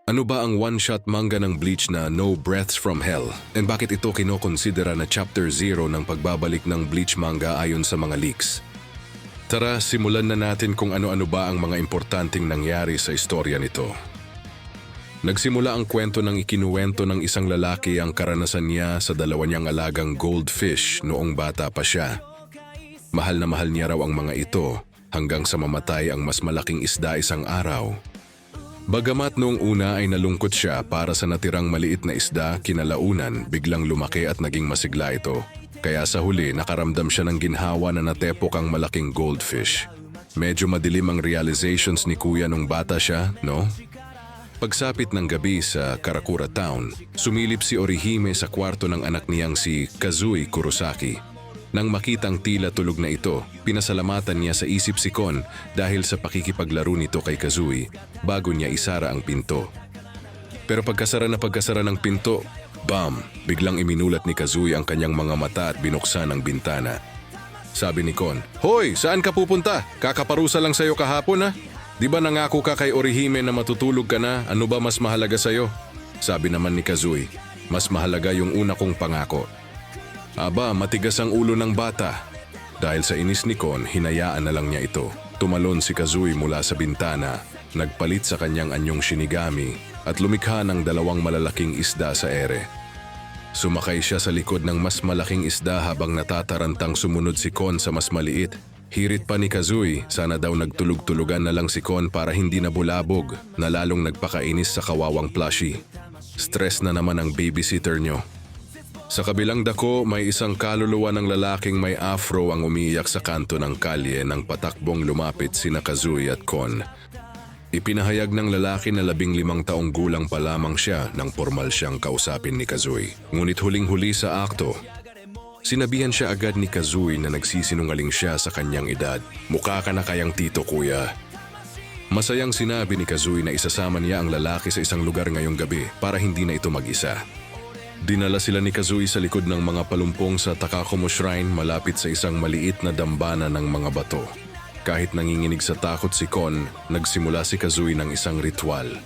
Ano ba ang one-shot manga ng Bleach na No Breaths from Hell? And bakit ito kinokonsidera na chapter 0 ng pagbabalik ng Bleach manga ayon sa mga leaks? Tara, simulan na natin kung ano-ano ba ang mga importanteng nangyari sa istorya nito. Nagsimula ang kwento ng ikinuwento ng isang lalaki ang karanasan niya sa dalawa niyang alagang goldfish noong bata pa siya. Mahal na mahal niya raw ang mga ito hanggang sa mamatay ang mas malaking isda isang araw. Bagamat noong una ay nalungkot siya para sa natirang maliit na isda, kinalaunan biglang lumaki at naging masigla ito. Kaya sa huli nakaramdam siya ng ginhawa na natepok ang malaking goldfish. Medyo madilim ang realizations ni kuya nung bata siya, no? Pagsapit ng gabi sa Karakura Town, sumilip si Orihime sa kwarto ng anak niyang si Kazui Kurosaki. Nang makitang tila tulog na ito, pinasalamatan niya sa isip si Kon dahil sa pakikipaglaro nito kay Kazui bago niya isara ang pinto. Pero pagkasara ng pinto, bam! Biglang iminulat ni Kazui ang kanyang mga mata at binuksan ang bintana. Sabi ni Kon, "Hoy! Saan ka pupunta? Kakaparusa lang sa'yo kahapon ha? Di ba nangako ka kay Orihime na matutulog ka na? Ano ba mas mahalaga sa'yo?" Sabi naman ni Kazui, "Mas mahalaga yung una kong pangako." Aba, matigas ang ulo ng bata. Dahil sa inis ni Kon, hinayaan na lang niya ito. Tumalon si Kazui mula sa bintana, nagpalit sa kanyang anyong Shinigami at lumikha ng dalawang malalaking isda sa ere. Sumakay siya sa likod ng mas malaking isda habang natatarantang sumunod si Kon sa mas maliit. Hirit pa ni Kazui, sana daw nagtulog-tulugan na lang si Kon para hindi na bulabog, na lalong nagpakainis sa kawawang plushie. Stress na naman ang babysitter nyo. Sa kabilang dako, may isang kaluluwa ng lalaking may afro ang umiiyak sa kanto ng kalye nang patakbong lumapit sina Kazui at Kon. Ipinahayag ng lalaki na 15 taong gulang pa lamang siya nang formal siyang kausapin ni Kazui. Ngunit huling-huli sa akto, sinabihan siya agad ni Kazui na nagsisinungaling siya sa kanyang edad. "Mukha ka na kayang tito, kuya." Masayang sinabi ni Kazui na isasama niya ang lalaki sa isang lugar ngayong gabi para hindi na ito mag-isa. Dinala sila ni Kazui sa likod ng mga palumpong sa Takakumo Shrine malapit sa isang maliit na dambana ng mga bato. Kahit nanginginig sa takot si Kon, nagsimula si Kazui ng isang ritual.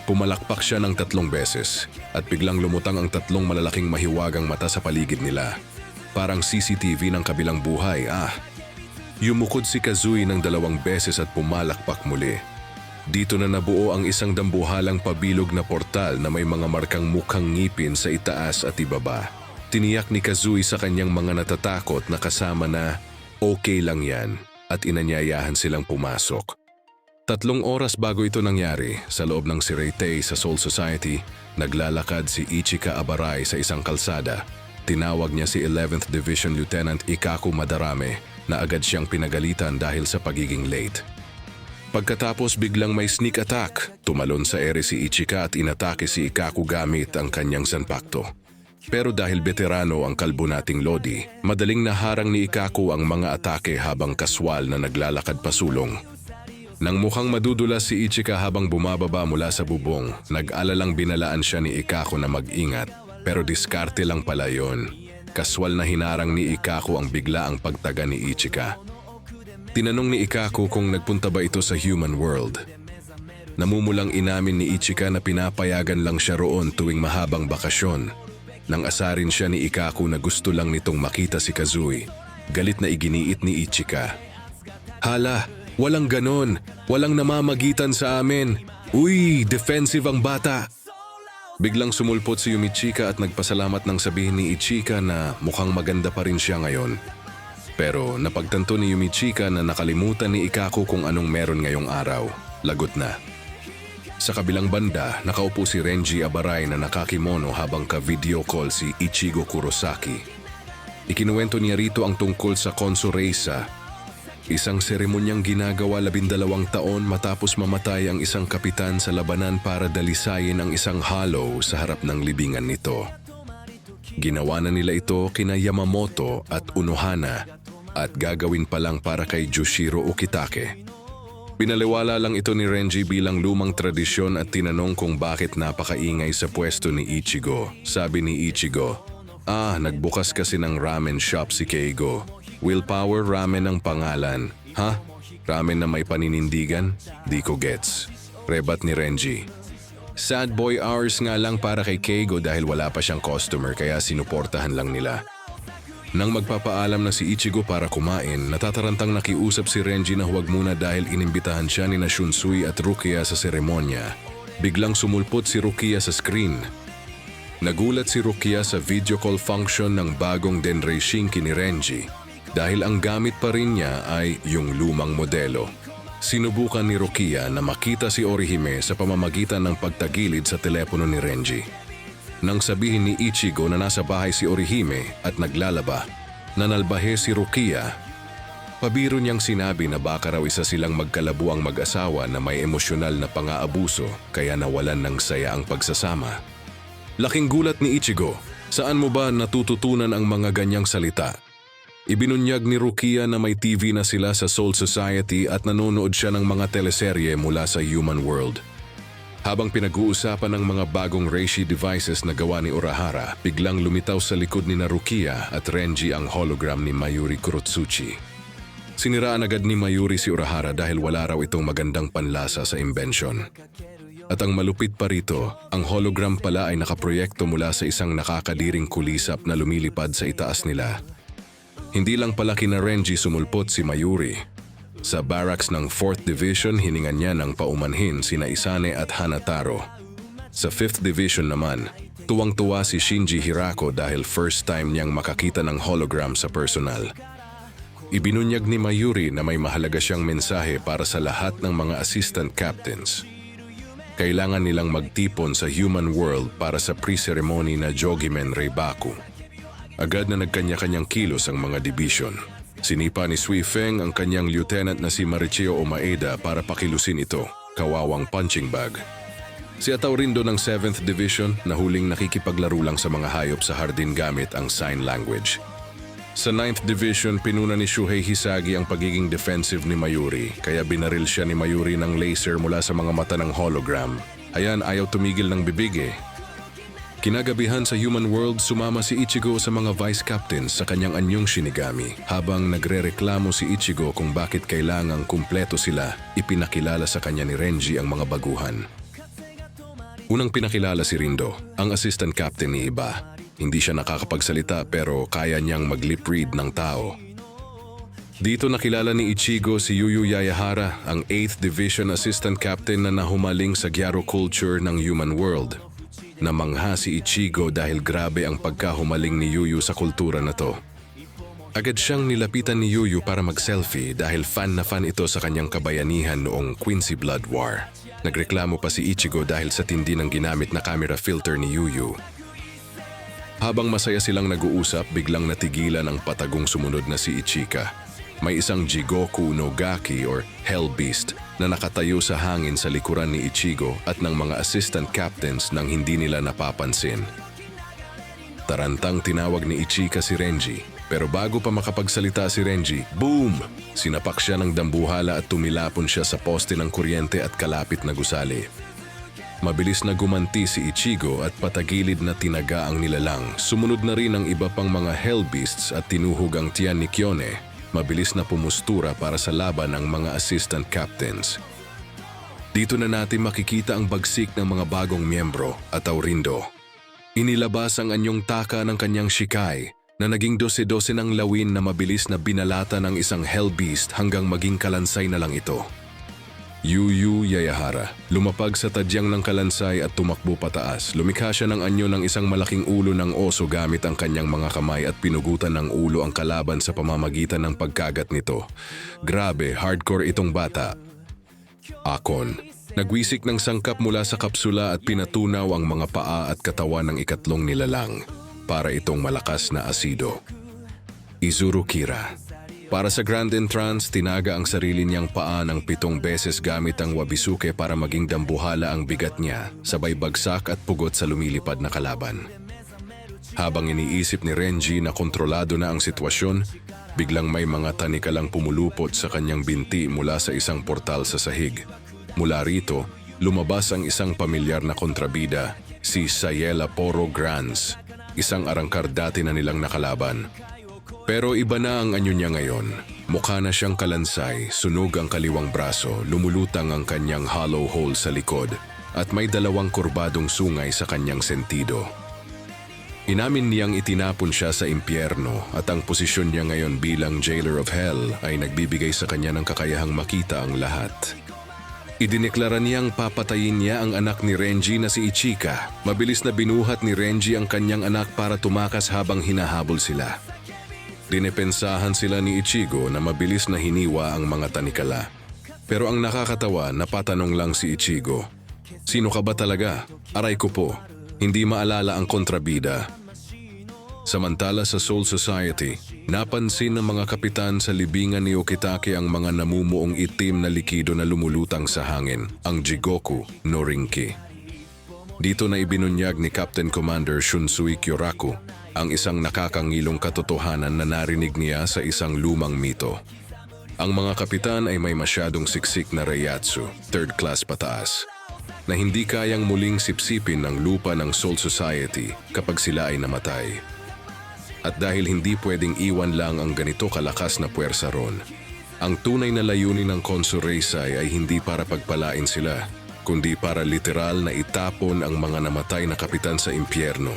Pumalakpak siya ng 3 beses at biglang lumutang ang 3 malalaking mahiwagang mata sa paligid nila. Parang CCTV ng kabilang buhay, Yumukod si Kazui ng 2 beses at pumalakpak muli. Dito na nabuo ang isang dambuhalang pabilog na portal na may mga markang mukhang ngipin sa itaas at ibaba. Tiniyak ni Kazui sa kanyang mga natatakot na kasama na okay lang yan at inanyayahan silang pumasok. 3 oras bago ito nangyari, sa loob ng Sirete sa Soul Society, naglalakad si Ichika Abarai sa isang kalsada. Tinawag niya si 11th Division Lieutenant Ikaku Madarame na agad siyang pinagalitan dahil sa pagiging late. Pagkatapos biglang may sneak attack, tumalon sa ere si Ichika at inatake si Ikaku gamit ang kanyang sanpakto. Pero dahil veterano ang kalbo nating Lodi, madaling naharang ni Ikaku ang mga atake habang kaswal na naglalakad pasulong. Nang mukhang madudulas si Ichika habang bumababa mula sa bubong, nag-alalang binalaan siya ni Ikaku na mag-ingat, pero diskarte lang pala yon. Kaswal na hinarang ni Ikaku ang biglaang pagtaga ni Ichika. Tinanong ni Ikaku kung nagpunta ba ito sa human world. Namumulang inamin ni Ichika na pinapayagan lang siya roon tuwing mahabang bakasyon. Nang asarin siya ni Ikaku na gusto lang nitong makita si Kazui, galit na iginiit ni Ichika. "Hala, walang ganon. Walang namamagitan sa amin. Uy, defensive ang bata." Biglang sumulpot si Yumichika at nagpasalamat nang sabihin ni Ichika na mukhang maganda pa rin siya ngayon. Pero napagtanto ni Yumichika na nakalimutan ni Ikaku kung anong meron ngayong araw. Lagot na. Sa kabilang banda, nakaupo si Renji Abarai na nakakimono habang ka-video call si Ichigo Kurosaki. Ikinuwento niya rito ang tungkol sa Konso Reisa, isang seremonyang ginagawa 12 taon matapos mamatay ang isang kapitan sa labanan para dalisayin ang isang hollow sa harap ng libingan nito. Ginawa na nila ito kina Yamamoto at Unohana at gagawin pa lang para kay Jushiro Ukitake. Pinaliwala lang ito ni Renji bilang lumang tradisyon at tinanong kung bakit napakaingay sa pwesto ni Ichigo. Sabi ni Ichigo, nagbukas kasi ng ramen shop si Keigo. Willpower Ramen ang pangalan. Ramen na may paninindigan? Di ko gets. Rebat ni Renji. Sad boy hours nga lang para kay Keigo dahil wala pa siyang customer kaya sinuportahan lang nila. Nang magpapaalam na si Ichigo para kumain, natatarantang nakiusap si Renji na huwag muna dahil inimbitahan siya ni na Shunsui at Rukia sa seremonya. Biglang sumulpot si Rukia sa screen. Nagulat si Rukia sa video call function ng bagong Denrei Shinki ni Renji dahil ang gamit pa rin niya ay yung lumang modelo. Sinubukan ni Rukia na makita si Orihime sa pamamagitan ng pagtagilid sa telepono ni Renji. Nang sabihin ni Ichigo na nasa bahay si Orihime at naglalaba, nanalbahe si Rukia. Pabiro niyang sinabi na baka raw isa silang magkalabuang mag-asawa na may emosyonal na pang-aabuso kaya nawalan ng saya ang pagsasama. Laking gulat ni Ichigo, saan mo ba natututunan ang mga ganyang salita? Ibinunyag ni Rukia na may TV na sila sa Soul Society at nanonood siya ng mga teleserye mula sa Human World. Habang pinag-uusapan ng mga bagong reishi devices na gawa ni Urahara, biglang lumitaw sa likod ni Rukia at Renji ang hologram ni Mayuri Kurotsuchi. Siniraan agad ni Mayuri si Urahara dahil wala raw itong magandang panlasa sa invention. At ang malupit pa rito, ang hologram pala ay nakaproyekto mula sa isang nakakadiring kulisap na lumilipad sa itaas nila. Hindi lang pala kina Renji sumulpot si Mayuri. Sa barracks ng 4th Division, hiningan niya ng paumanhin sina Isane at Hanataro. Sa 5th Division naman, tuwang-tuwa si Shinji Hirako dahil first time niyang makakita ng hologram sa personal. Ibinunyag ni Mayuri na may mahalaga siyang mensahe para sa lahat ng mga assistant captains. Kailangan nilang magtipon sa Human World para sa pre-ceremony na Jogimen Reibaku. Agad na nagkanya-kanyang kilos ang mga division. Sinipa ni Sui Feng ang kanyang lieutenant na si Marichio Omaeda para pakilusin ito, kawawang punching bag. Si Ataw rin do ng 7th Division na huling nakikipaglaro lang sa mga hayop sa hardin gamit ang sign language. Sa 9th Division, pinuna ni Shuhei Hisagi ang pagiging defensive ni Mayuri, kaya binaril siya ni Mayuri ng laser mula sa mga mata ng hologram. Ayan, ayaw tumigil ng bibig eh. Kinagabihan sa Human World, sumama si Ichigo sa mga vice captains sa kanyang anyong Shinigami. Habang nagrereklamo si Ichigo kung bakit kailangang kumpleto sila, ipinakilala sa kanya ni Renji ang mga baguhan. Unang pinakilala si Rindo, ang assistant captain ni Iba. Hindi siya nakakapagsalita pero kaya niyang mag-lip read ng tao. Dito nakilala ni Ichigo si Yuyu Yayahara, ang 8th Division assistant captain na nahumaling sa gyaro culture ng Human World. Namangha si Ichigo dahil grabe ang pagkahumaling ni Yuyu sa kultura na to. Agad siyang nilapitan ni Yuyu para mag-selfie dahil fan na fan ito sa kanyang kabayanihan noong Quincy Blood War. Nagreklamo pa si Ichigo dahil sa tindi ng ginamit na camera filter ni Yuyu. Habang masaya silang nag-uusap, biglang natigilan ang patagong sumunod na si Ichika. May isang Jigoku no Gaki or Hell Beast na nakatayo sa hangin sa likuran ni Ichigo at ng mga assistant captains nang hindi nila napapansin. Tarantang tinawag ni Ichika si Renji, pero bago pa makapagsalita si Renji, boom! Sinapak siya ng dambuhala at tumilapon siya sa poste ng kuryente at kalapit na gusali. Mabilis na gumanti si Ichigo at patagilid na tinaga ang nilalang. Sumunod na rin ang iba pang mga Hell Beasts at tinuhog ang tiyan ni Kyone. Mabilis na pumustura para sa laban ng mga assistant captains. Dito na natin makikita ang bagsik ng mga bagong miyembro at Taurindo. Inilabas ang anyong taka ng kanyang Shikai na naging 12-12 ng lawin na mabilis na binalata ng isang Hell Beast hanggang maging kalansay na lang ito. Yuyu Yayahara, lumapag sa tadyang ng kalansay at tumakbo pataas. Lumikha siya ng anyo ng isang malaking ulo ng oso gamit ang kanyang mga kamay at pinugutan ng ulo ang kalaban sa pamamagitan ng pagkagat nito. Grabe, hardcore itong bata. Akon, nagwisik ng sangkap mula sa kapsula at pinatunaw ang mga paa at katawan ng ikatlong nilalang para itong malakas na asido. Izuru Kira. Para sa Grand Entrance, tinaga ang sarili niyang paa ng 7 beses gamit ang Wabisuke para maging dambuhala ang bigat niya, sabay bagsak at pugot sa lumilipad na kalaban. Habang iniisip ni Renji na kontrolado na ang sitwasyon, biglang may mga tanikalang pumulupot sa kanyang binti mula sa isang portal sa sahig. Mula rito, lumabas ang isang pamilyar na kontrabida, si Sayela Poro Granz, isang arangkar dati na nilang nakalaban. Pero iba na ang anyo niya ngayon. Mukha na siyang kalansay, sunog ang kaliwang braso, lumulutang ang kanyang hollow hole sa likod. at may dalawang kurbadong sungay sa kanyang sentido. Inamin niyang itinapon siya sa impyerno at ang posisyon niya ngayon bilang Jailer of Hell ay nagbibigay sa kanya ng kakayahang makita ang lahat. Idineklara niyang papatayin niya ang anak ni Renji na si Ichika. Mabilis na binuhat ni Renji ang kanyang anak para tumakas habang hinahabol sila. Dinepensahan sila ni Ichigo na mabilis na hiniwa ang mga tanikala. Pero ang nakakatawa, napatanong lang si Ichigo, "Sino ka ba talaga? Aray ko po, hindi maalala ang kontrabida." Samantala sa Soul Society, napansin ng mga kapitan sa libingan ni Ukitake ang mga namumuong itim na likido na lumulutang sa hangin, ang Jigoku no Rinki. Dito na ibinunyag ni Captain Commander Shunsui Kyoraku ang isang nakakangilong katotohanan na narinig niya sa isang lumang mito. Ang mga kapitan ay may masyadong siksik na Reiatsu, third class pataas, na hindi kayang muling sipsipin ng lupa ng Soul Society kapag sila ay namatay. At dahil hindi pwedeng iwan lang ang ganito kalakas na puwersa ron, ang tunay na layunin ng Konso Reisai ay hindi para pagpalain sila, kundi para literal na itapon ang mga namatay na kapitan sa impyerno.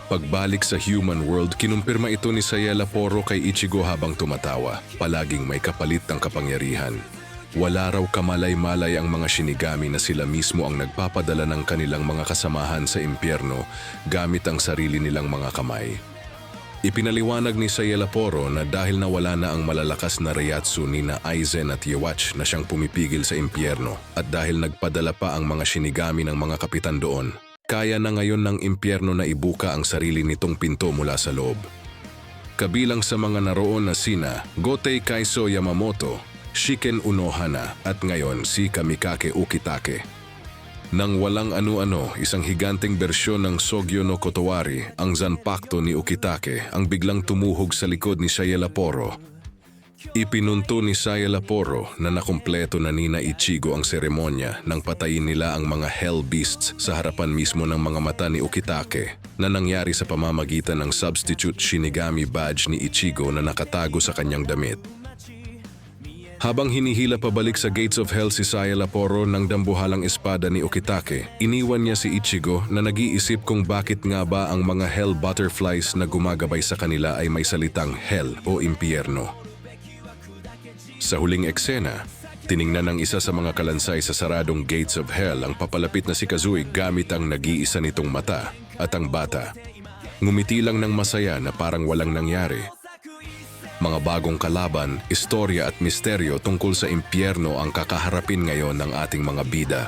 Pagbalik sa human world, kinumpirma ito ni Sayela Poro kay Ichigo habang tumatawa, palaging may kapalit ng kapangyarihan. Wala raw kamalay-malay ang mga Shinigami na sila mismo ang nagpapadala ng kanilang mga kasamahan sa impyerno gamit ang sarili nilang mga kamay. Ipinaliwanag ni Sayela Poro na dahil nawala na ang malalakas na Reiatsu ni na Aizen at Yewatch na siyang pumipigil sa impyerno at dahil nagpadala pa ang mga Shinigami ng mga kapitan doon, kaya na ngayon ng impyerno na ibuka ang sarili nitong pinto mula sa loob. Kabilang sa mga naroon na sina Gotei Kaiso Yamamoto, Shiken Unohana at ngayon si Kamikake Ukitake. Nang walang ano-ano, isang higanteng bersyon ng Sogyo no Kotowari, ang Zanpakuto ni Ukitake, ang biglang tumuhog sa likod ni Sayela Poro. Ipinunto ni Sayela Poro na nakumpleto na ni na Ichigo ang seremonya nang patayin nila ang mga Hell Beasts sa harapan mismo ng mga mata ni Ukitake na nangyari sa pamamagitan ng substitute Shinigami badge ni Ichigo na nakatago sa kanyang damit. Habang hinihila pabalik sa Gates of Hell si Sayela Poro ng dambuhalang espada ni Ukitake, iniwan niya si Ichigo na nag-iisip kung bakit nga ba ang mga Hell Butterflies na gumagabay sa kanila ay may salitang Hell o impyerno. Sa huling eksena, tiningnan ng isa sa mga kalansay sa saradong Gates of Hell ang papalapit na si Kazui gamit ang nag-iisa nitong mata at ang bata. Ngumiti lang ng masaya na parang walang nangyari. Mga bagong kalaban, istorya at misteryo tungkol sa impyerno ang kakaharapin ngayon ng ating mga bida.